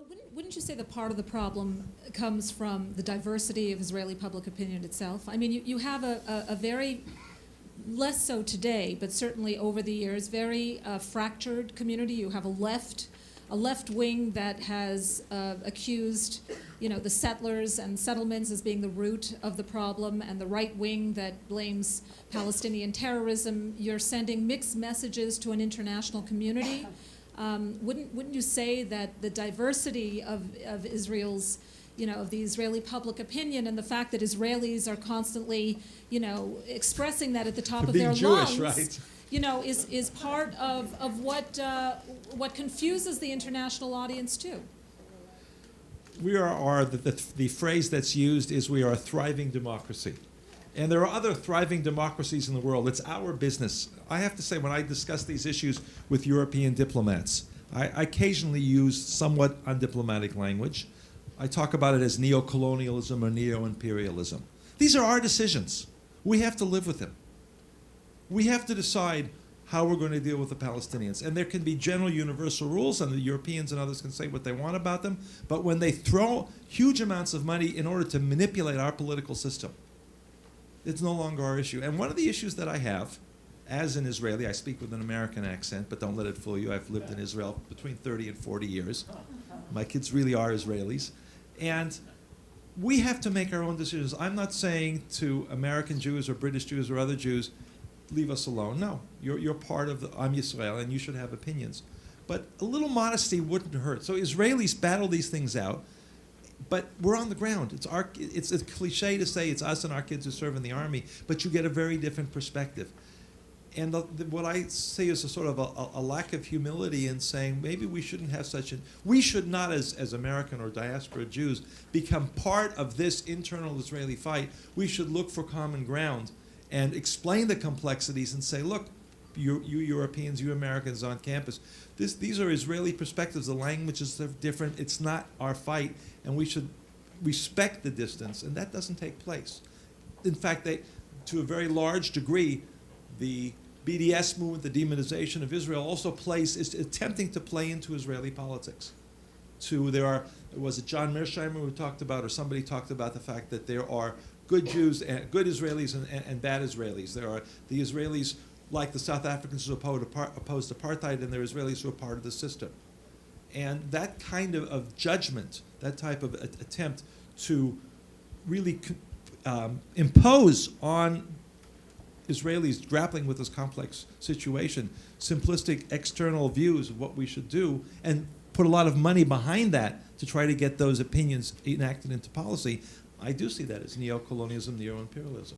But wouldn't you say that part of the problem comes from the diversity of Israeli public opinion itself? I mean, you have a very, less so today, but certainly over the years, very fractured community. You have a left wing that has accused, the settlers and settlements as being the root of the problem, and the right wing that blames Palestinian terrorism. You're sending mixed messages to an international community. Wouldn't you say that the diversity of Israel's, of the Israeli public opinion, and the fact that Israelis are constantly, expressing that at the top of their Jewish, lungs, right? Is part of what confuses the international audience too? We are the phrase that's used is we are a thriving democracy. And there are other thriving democracies in the world. It's our business. I have to say, when I discuss these issues with European diplomats, I occasionally use somewhat undiplomatic language. I talk about it as neo-colonialism or neo-imperialism. These are our decisions. We have to live with them. We have to decide how we're going to deal with the Palestinians. And there can be general universal rules, and the Europeans and others can say what they want about them. But when they throw huge amounts of money in order to manipulate our political system, it's no longer our issue. And one of the issues that I have, as an Israeli, I speak with an American accent, but don't let it fool you. I've lived in Israel between 30 and 40 years. My kids really are Israelis. And we have to make our own decisions. I'm not saying to American Jews or British Jews or other Jews, leave us alone. No, you're part of the Am Yisrael, and you should have opinions. But a little modesty wouldn't hurt. So Israelis battle these things out. But we're on the ground. It's a cliche to say it's us and our kids who serve in the army, but you get a very different perspective. And what I see is a sort of a lack of humility in saying maybe we shouldn't have we should not, as American or diaspora Jews, become part of this internal Israeli fight. We should look for common ground and explain the complexities and say, look, you Europeans, you Americans on campus, these are Israeli perspectives. The languages are different. It's not our fight, and we should respect the distance, and that doesn't take place. In fact, to a very large degree, the BDS movement, the demonization of Israel, is attempting to play into Israeli politics. Was it John Mearsheimer who talked about, or somebody talked about the fact that there are good Jews, good Israelis, and bad Israelis. There are the Israelis like the South Africans who opposed apartheid, and there are Israelis who are part of the system. And that kind of judgment, that type of attempt to really impose on Israelis grappling with this complex situation simplistic external views of what we should do, and put a lot of money behind that to try to get those opinions enacted into policy, I do see that as neo-colonialism, neo-imperialism.